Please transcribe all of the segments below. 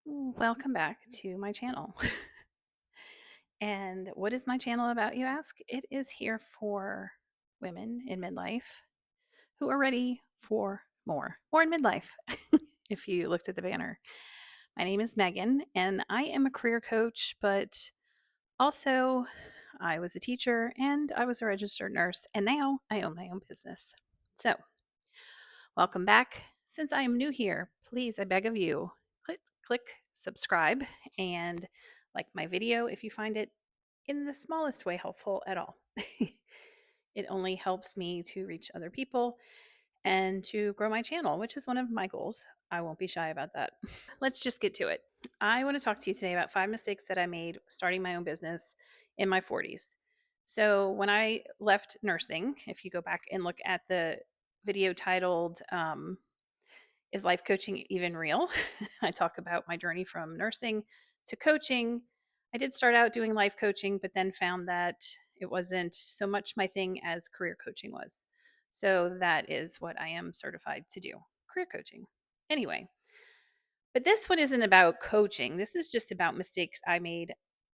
Welcome back to my channel. And what is my channel about, you ask? It is here for women in midlife who are ready for more in midlife. If you looked at the banner, my name is Megan, and I am a career coach, but also I was a teacher and I was a registered nurse, and now I own my own business. So, welcome back. Since I am new here, please, I beg of you, click subscribe and like my video if you find it in the smallest way helpful at all. It only helps me to reach other people and to grow my channel, which is one of my goals. I won't be shy about that. Let's just get to it. I want to talk to you today about 5 mistakes that I made starting my own business in my 40s. So, when I left nursing, if you go back and look at the video titled Is Life Coaching Even Real? I talk about my journey from nursing to coaching. I did start out doing life coaching, but then found that it wasn't so much my thing as career coaching was. So that is what I am certified to do, career coaching. Anyway, but this one isn't about coaching. This is just about mistakes I made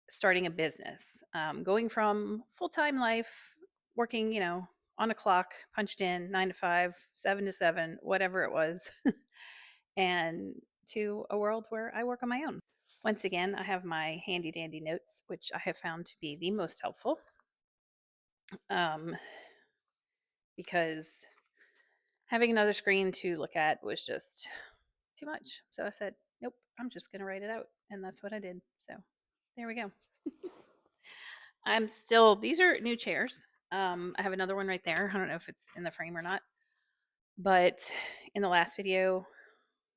starting a business, going from full time life, working, on a clock, punched in 9 to 5, 7 to 7, whatever it was, and to a world where I work on my own. Once again, I have my handy dandy notes, which I have found to be the most helpful, um, because having another screen to look at was just too much. So I said, nope, I'm just going to write it out. And that's what I did. So there we go. These are new chairs. I have another one right there. I don't know if it's in the frame or not. But in the last video,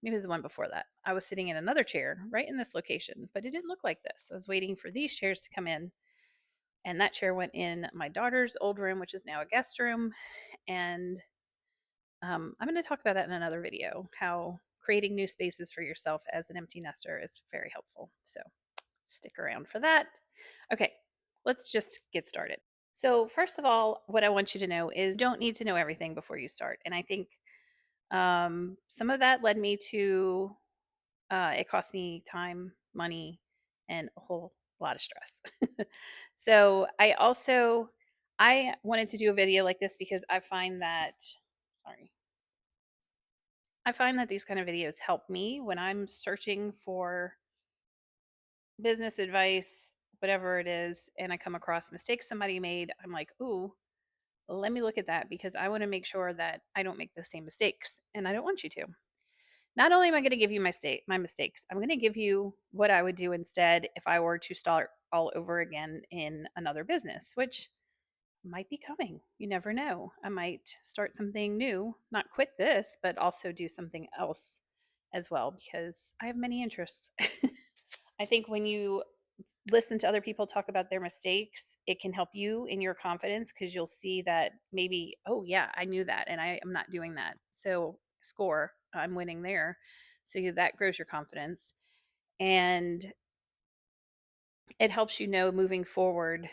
maybe it was the one before that, I was sitting in another chair right in this location, but it didn't look like this. I was waiting for these chairs to come in, and that chair went in my daughter's old room, which is now a guest room. And I'm going to talk about that in another video, how creating new spaces for yourself as an empty nester is very helpful. So stick around for that. Okay, let's just get started. So, first of all, what I want you to know is you don't need to know everything before you start. And I think some of that led me to it cost me time, money, and a whole lot of stress. So I wanted to do a video like this because sorry, I find that these kind of videos help me when I'm searching for business advice, whatever it is, and I come across mistakes somebody made. I'm like, ooh, let me look at that because I want to make sure that I don't make the same mistakes, and I don't want you to. Not only am I going to give you my mistakes, I'm going to give you what I would do instead if I were to start all over again in another business, which might be coming. You never know. I might start something new, not quit this, but also do something else as well because I have many interests. I think when you listen to other people talk about their mistakes, it can help you in your confidence because you'll see that maybe, oh, yeah, I knew that and I am not doing that. So, score, I'm winning there. So, that grows your confidence. And it helps you know moving forward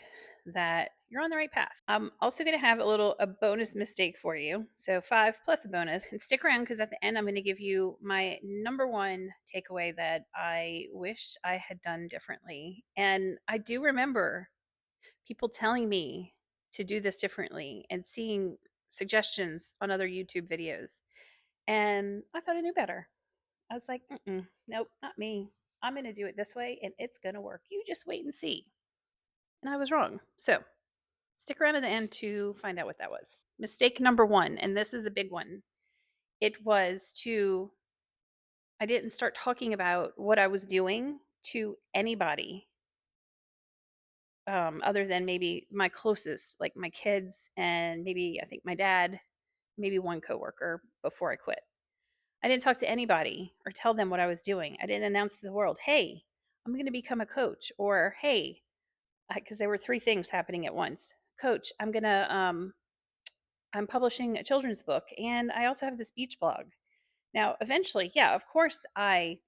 that you're on the right path. I'm also going to have a bonus mistake for you. So 5 plus a bonus. And stick around because at the end I'm going to give you my number one takeaway that I wish I had done differently. And I do remember people telling me to do this differently and seeing suggestions on other YouTube videos. And I thought I knew better. I was like, nope, not me. I'm going to do it this way and it's going to work. You just wait and see. And I was wrong. So stick around to the end to find out what that was. Mistake number one, and this is a big one. I didn't start talking about what I was doing to anybody other than maybe my closest, like my kids and maybe I think my dad, maybe one coworker before I quit. I didn't talk to anybody or tell them what I was doing. I didn't announce to the world, hey, I'm going to become a coach, or hey, because there were 3 things happening at once. Coach, I'm publishing a children's book, and I also have this beach blog. Now, eventually, yeah, of course, I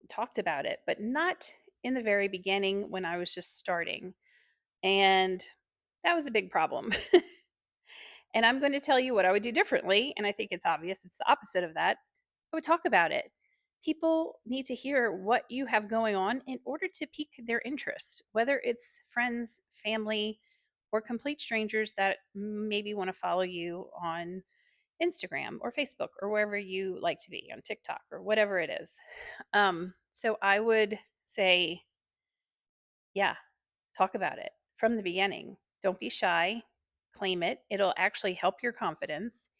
talked about it, but not in the very beginning when I was just starting. And that was a big problem. And I'm going to tell you what I would do differently. And I think it's obvious, it's the opposite of that. I would talk about it. People need to hear what you have going on in order to pique their interest, whether it's friends, family, or complete strangers that maybe want to follow you on Instagram or Facebook or wherever you like to be, on TikTok or whatever it is. So I would say, yeah, talk about it from the beginning. Don't be shy, claim it. It'll actually help your confidence,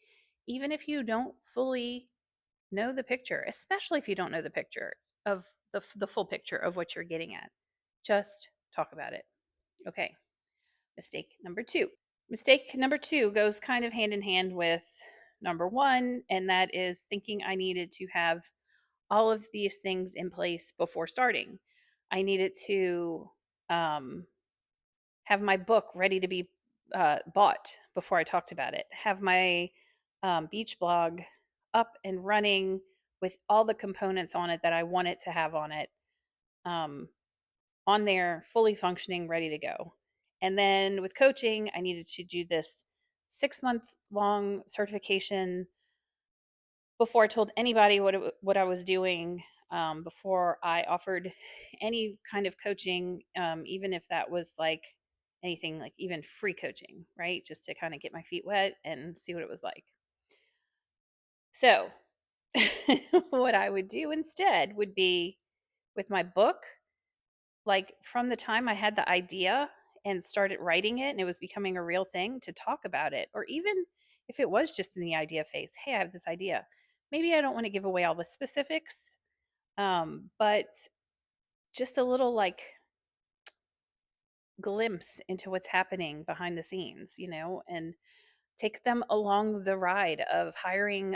even if you don't fully know the picture, especially if you don't know the picture of the full picture of what you're getting at. Just talk about it. Okay. Mistake number two. Mistake number two goes kind of hand in hand with number one, and that is thinking I needed to have all of these things in place before starting. I needed to um, have my book ready to be bought before I talked about it, have my beach blog up and running with all the components on it that I want it to have um, on there, fully functioning, ready to go. And then with coaching, I needed to do this 6 month long certification before I told anybody what I was doing, before I offered any kind of coaching, even if that was like anything like even free coaching, right? Just to kind of get my feet wet and see what it was like. So, what I would do instead would be with my book, like from the time I had the idea and started writing it and it was becoming a real thing, to talk about it. Or even if it was just in the idea phase, hey, I have this idea. Maybe I don't want to give away all the specifics, but just a little like glimpse into what's happening behind the scenes, and take them along the ride of hiring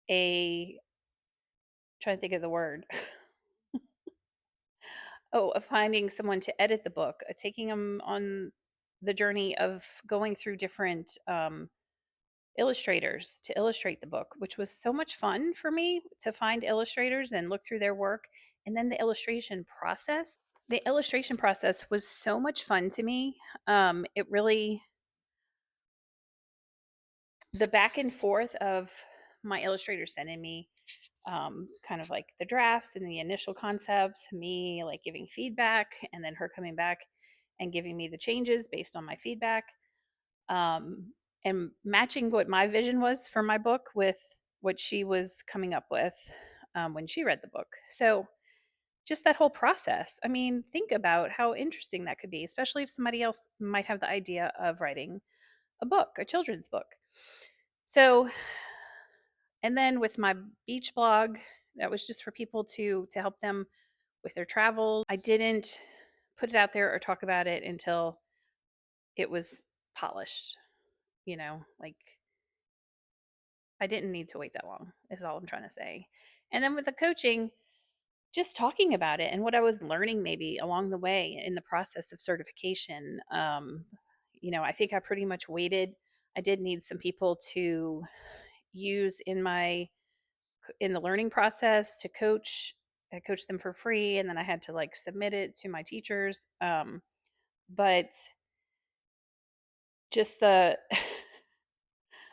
a trying to think of the word. Oh, of finding someone to edit the book, taking them on the journey of going through different illustrators to illustrate the book, which was so much fun for me to find illustrators and look through their work. And then the illustration process. The illustration process was so much fun to me. It really, the back and forth of my illustrator sending me kind of like the drafts and the initial concepts, me like giving feedback, and then her coming back and giving me the changes based on my feedback, and matching what my vision was for my book with what she was coming up with when she read the book. So just that whole process. I mean, think about how interesting that could be, especially if somebody else might have the idea of writing a book, a children's book. So, and then with my beach blog, that was just for people to help them with their travels. I didn't put it out there or talk about it until it was polished, like I didn't need to wait that long, is all I'm trying to say. And then with the coaching, just talking about it and what I was learning maybe along the way in the process of certification. I think I pretty much waited. I did need some people to use in the learning process to coach. I coached them for free, and then I had to like submit it to my teachers. But just the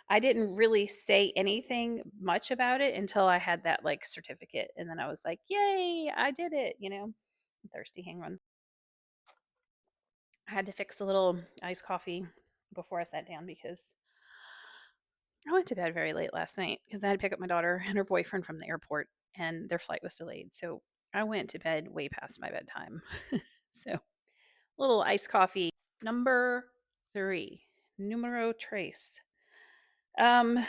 I didn't really say anything much about it until I had that like certificate, and then I was like, "Yay, I did it!" I'm thirsty. Hang on. I had to fix a little iced coffee before I sat down because I went to bed very late last night because I had to pick up my daughter and her boyfriend from the airport, and their flight was delayed. So I went to bed way past my bedtime. So, little iced coffee. Number three, numero tres. Um,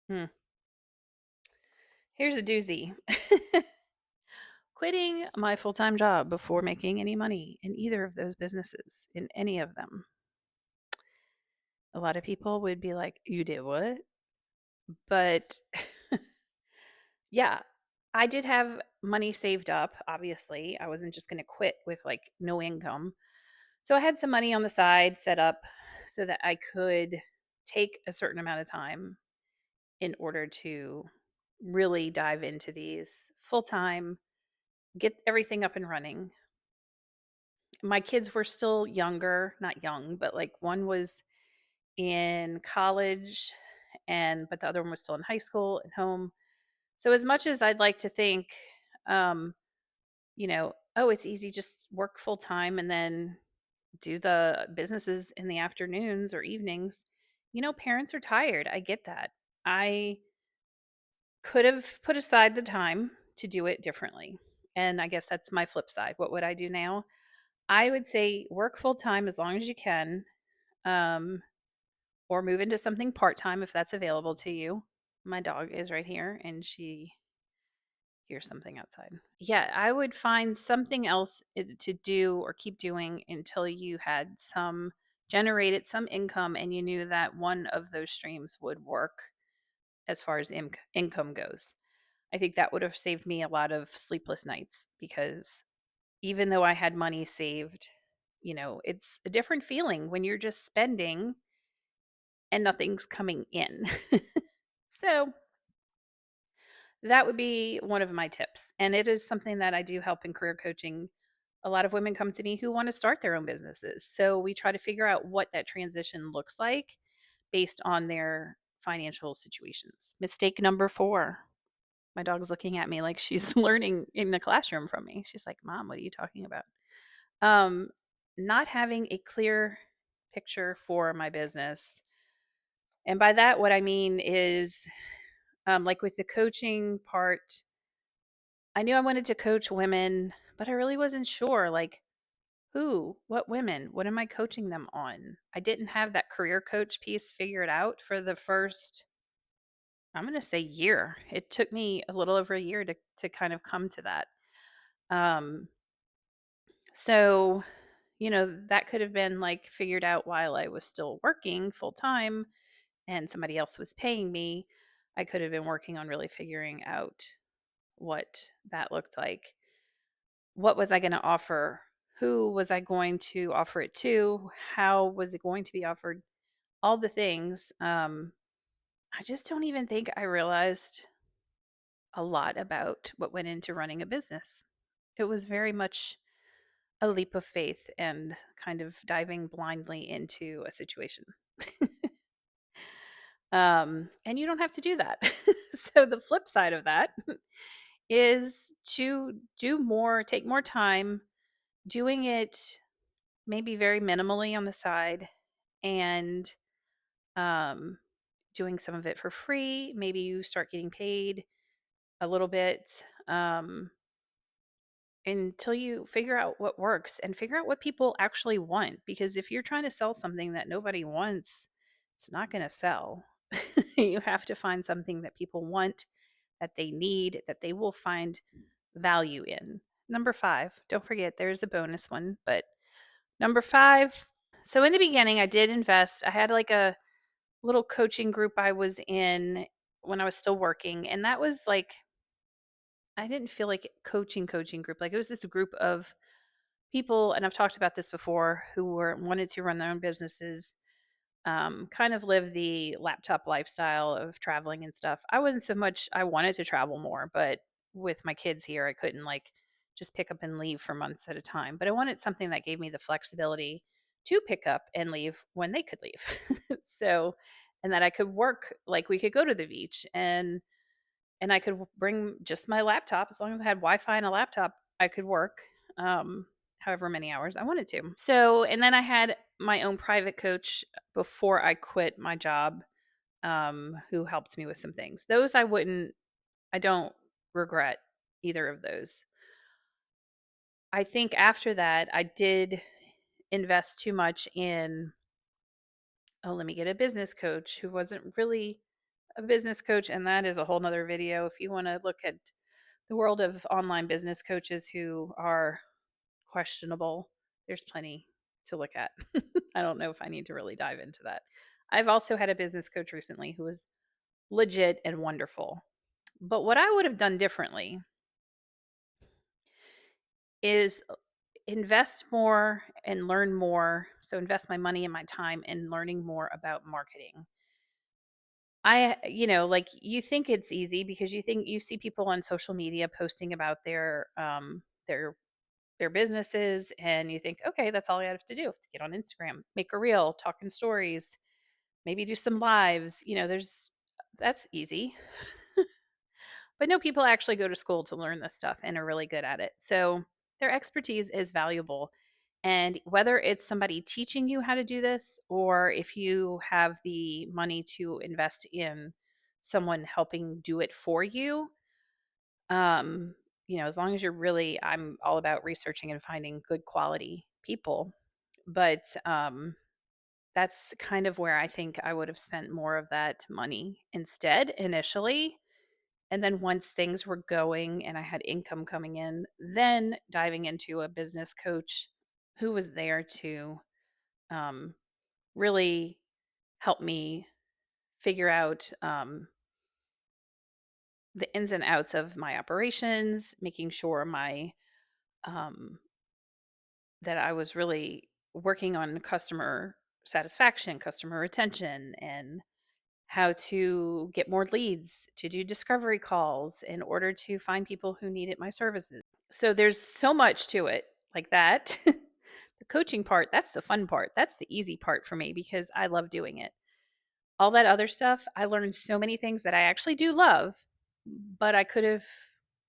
hmm, here's a doozy. Quitting my full time job before making any money in either of those businesses, in any of them. A lot of people would be like, "You did what?" But yeah, I did have money saved up, obviously. I wasn't just going to quit with like no income. So I had some money on the side set up so that I could take a certain amount of time in order to really dive into these full time, get everything up and running. My kids were still younger, not young, but like one was in college, but the other one was still in high school and home. So as much as I'd like to think, um, oh, it's easy, just work full time and then do the businesses in the afternoons or evenings. Parents are tired. I get that. I could have put aside the time to do it differently. And I guess that's my flip side. What would I do now? I would say work full time as long as you can, um, or move into something part time if that's available to you. My dog is right here and she hears something outside. Yeah, I would find something else to do or keep doing until you had generated some income and you knew that one of those streams would work as far as income goes. I think that would have saved me a lot of sleepless nights because even though I had money saved, it's a different feeling when you're just spending and nothing's coming in. So that would be one of my tips. And it is something that I do help in career coaching. A lot of women come to me who want to start their own businesses. So we try to figure out what that transition looks like based on their financial situations. Mistake number 4. My dog's looking at me like she's learning in the classroom from me. She's like, "Mom, what are you talking about?" Um, Not having a clear picture for my business. And by that, what I mean is, like with the coaching part, I knew I wanted to coach women, but I really wasn't sure, like, who, what women, what am I coaching them on? I didn't have that career coach piece figured out for the first, I'm going to say, year. It took me a little over a year to kind of come to that. Um, so, that could have been like figured out while I was still working full time and somebody else was paying me. I could have been working on really figuring out what that looked like. What was I going to offer? Who was I going to offer it to? How was it going to be offered? All the things. I just don't even think I realized a lot about what went into running a business. It was very much a leap of faith and kind of diving blindly into a situation. And you don't have to do that. So the flip side of that is to do more, take more time doing it maybe very minimally on the side and um, doing some of it for free. Maybe you start getting paid a little bit until you figure out what works and figure out what people actually want. Because if you're trying to sell something that nobody wants, it's not going to sell. You have to find something that people want, that they need, that they will find value in. Number 5, don't forget there's a bonus one, but number 5. So in the beginning, I did invest. I had like a little coaching group I was in when I was still working. And that was like, I didn't feel like coaching group. Like it was this group of people, and I've talked about this before, who wanted to run their own businesses, kind of live the laptop lifestyle of traveling and stuff. I wasn't so much, I wanted to travel more, but with my kids here, I couldn't like just pick up and leave for months at a time. But I wanted something that gave me the flexibility to pick up and leave when they could leave. So, and that I could work, like we could go to the beach and I could bring just my laptop. As long as I had Wi-Fi and a laptop, I could work however many hours I wanted to. So, and then I had my own private coach before I quit my job, who helped me with some things. Those I don't regret either of those. I think after that, I did invest too much in, oh, let me get a business coach who wasn't really a business coach. And that is a whole nother video. If you want to look at the world of online business coaches who are questionable, there's plenty to look at. I don't know if I need to really dive into that. I've also had a business coach recently who was legit and wonderful. But what I would have done differently is invest more and learn more. So invest my money and my time in learning more about marketing. Like you think it's easy because you see people on social media posting about their businesses and you think, okay, that's all I have to do. To get on Instagram, make a reel, talk in stories, maybe do some lives. That's easy. But no, people actually go to school to learn this stuff and are really good at it. So their expertise is valuable. And whether it's somebody teaching you how to do this, or if you have the money to invest in someone helping do it for you, um, as long as I'm all about researching and finding good quality people. But that's kind of where I think I would have spent more of that money instead initially. And then once things were going and I had income coming in, then diving into a business coach who was there to um, really help me figure out the ins and outs of my operations, making sure um, that I was really working on customer satisfaction, customer retention, and how to get more leads, to do discovery calls in order to find people who needed my services. So there's so much to it like that. The coaching part, that's the fun part. That's the easy part for me because I love doing it. All that other stuff, I learned so many things that I actually do love, but I could have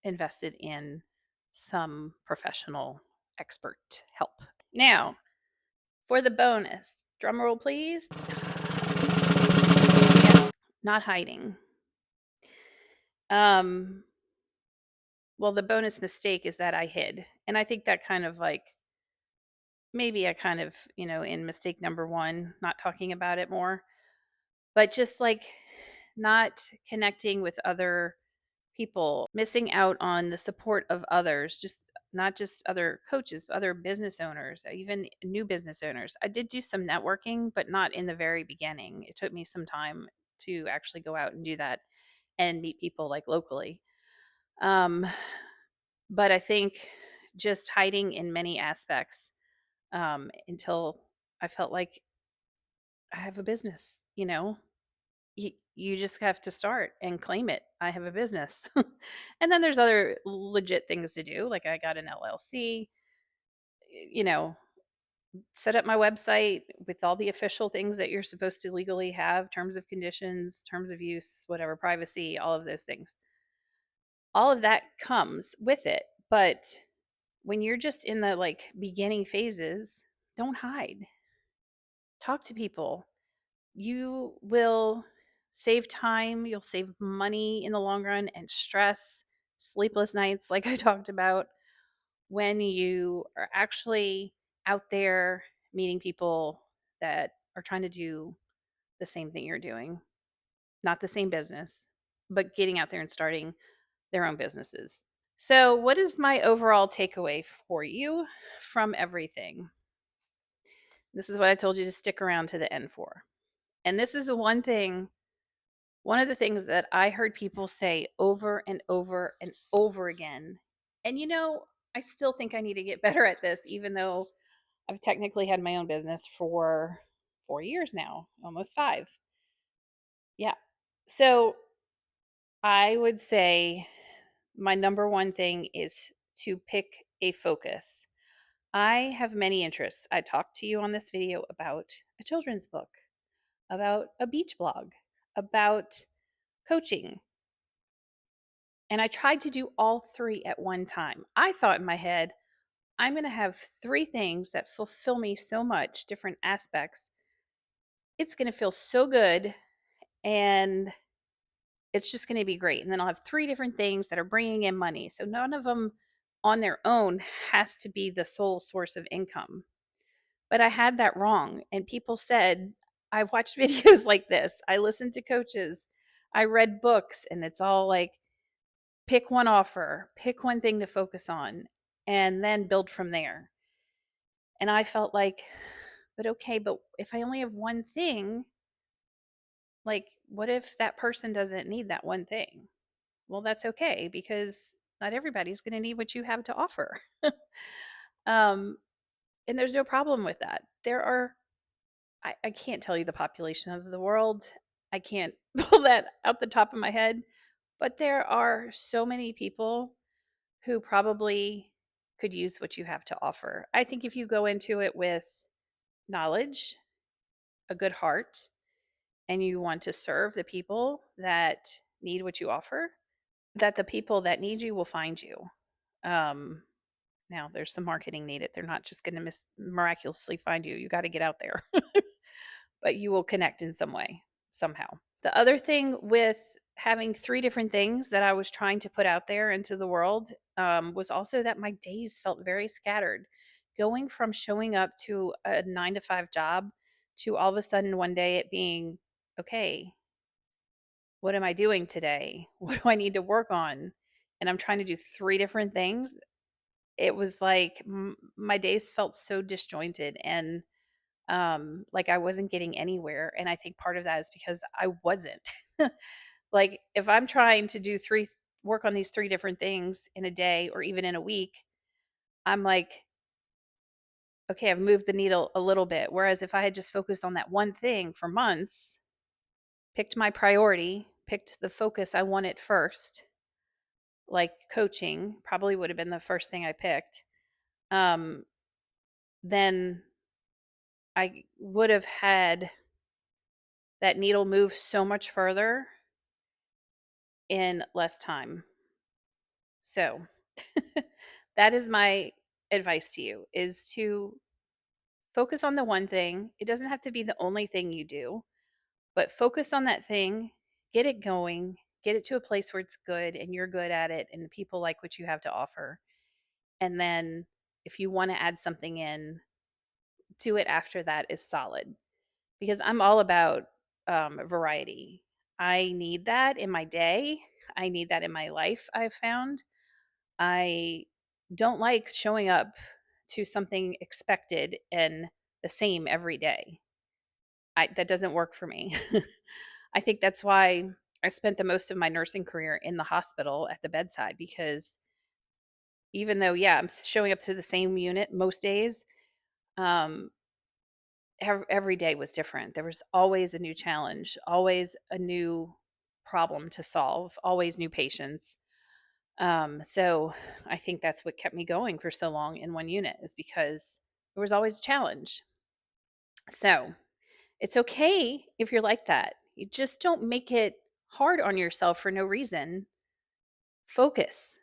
invested in some professional expert help. Now, for the bonus, drum roll please. Not hiding. Well, the bonus mistake is that I hid. And I think that kind of like maybe I kind of, in mistake number 1, not talking about it more, but just like not connecting with other people, missing out on the support of others, just not just other coaches, but other business owners, even new business owners. I did do some networking, but not in the very beginning. It took me some time to actually go out and do that and meet people like locally. Um, but I think just hiding in many aspects until I felt like I have a business, you just have to start and claim it. I have a business. And then there's other legit things to do. Like I got an LLC, you know, set up my website with all the official things that you're supposed to legally have, terms of conditions, terms of use, whatever, privacy, all of those things. All of that comes with it. But when you're just in the like beginning phases, don't hide. Talk to people. You will save time, you'll save money in the long run and stress, sleepless nights, like I talked about, when you are actually out there meeting people that are trying to do the same thing you're doing, not the same business, but getting out there and starting their own businesses. So, what is my overall takeaway for you from everything? This is what I told you to stick around to the end for. And this is the one of the things that I heard people say over and over and over again. And I still think I need to get better at this, even though I've technically had my own business for 4 years now, almost 5. Yeah. So I would say my number one thing is to pick a focus. I have many interests. I talked to you on this video about a children's book, about a beach blog, about coaching. And I tried to do all 3 at one time. I thought in my head, I'm going to have 3 things that fulfill me so much, different aspects. It's going to feel so good and it's just going to be great. And then I'll have 3 different things that are bringing in money. So none of them on their own has to be the sole source of income. But I had that wrong. And people said, I've watched videos like this. I listened to coaches. I read books, and it's all like, pick one offer, pick one thing to focus on, and then build from there. And I felt like, but if I only have one thing, like, what if that person doesn't need that one thing? Well, that's okay because not everybody's going to need what you have to offer. um, and there's no problem with that. I can't tell you the population of the world. I can't pull that out the top of my head, but there are so many people who probably could use what you have to offer. I think if you go into it with knowledge, a good heart, and you want to serve the people that need what you offer, that the people that need you will find you. Um, Now there's some marketing needed. They're not just going to miraculously find you. You got to get out there, but you will connect in some way, somehow. The other thing with having three different things that I was trying to put out there into the world was also that my days felt very scattered. Going from showing up to a 9 to 5 job to all of a sudden one day it being, okay, what am I doing today? What do I need to work on? And I'm trying to do three different things. It was like my days felt so disjointed and like I wasn't getting anywhere. And I think part of that is because I wasn't. Like if I'm trying to do work on these three different things in a day or even in a week, I'm like, okay, I've moved the needle a little bit. Whereas if I had just focused on that one thing for months, picked my priority, picked the focus I wanted first, like coaching probably would have been the first thing I picked, um, then I would have had that needle move so much further in less time. So that is my advice to you, is to focus on the one thing. It doesn't have to be the only thing you do, but focus on that thing, get it going, get it to a place where it's good and you're good at it and people like what you have to offer. And then if you want to add something in, do it after that is solid, because I'm all about variety. I need that in my day. I need that in my life, I've found. I don't like showing up to something expected and the same every day. That doesn't work for me. I think that's why I spent the most of my nursing career in the hospital at the bedside, because even though, yeah, I'm showing up to the same unit most days, um, every day was different. There was always a new challenge, always a new problem to solve, always new patients. So I think that's what kept me going for so long in one unit, is because there was always a challenge. So it's okay if you're like that. You just don't make it hard on yourself for no reason. Focus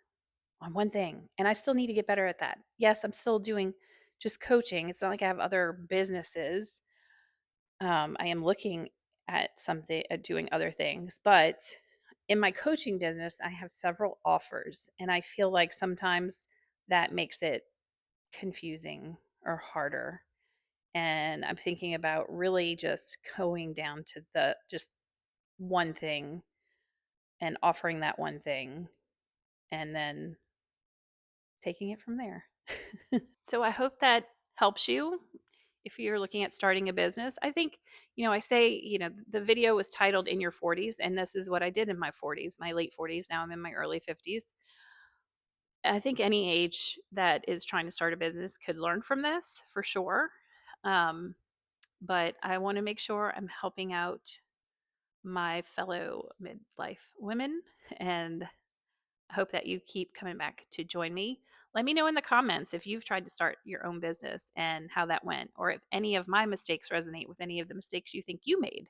on one thing. And I still need to get better at that. Yes, I'm still doing just coaching. It's not like I have other businesses. I am looking at something, at doing other things, but in my coaching business, I have several offers, and I feel like sometimes that makes it confusing or harder. And I'm thinking about really just going down to the just one thing and offering that one thing and then taking it from there. So I hope that helps you if you're looking at starting a business. I think, I say, the video was titled In Your 40s, and this is what I did in my 40s, my late 40s. Now I'm in my early 50s. I think any age that is trying to start a business could learn from this for sure. Um, but I want to make sure I'm helping out my fellow midlife women, and I hope that you keep coming back to join me. Let me know in the comments if you've tried to start your own business and how that went, or if any of my mistakes resonate with any of the mistakes you think you made.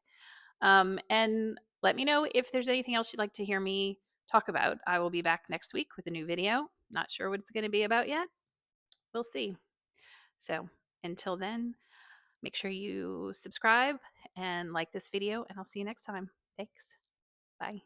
And let me know if there's anything else you'd like to hear me talk about. I will be back next week with a new video. Not sure what it's going to be about yet. We'll see. So until then, make sure you subscribe and like this video, and I'll see you next time. Thanks. Bye.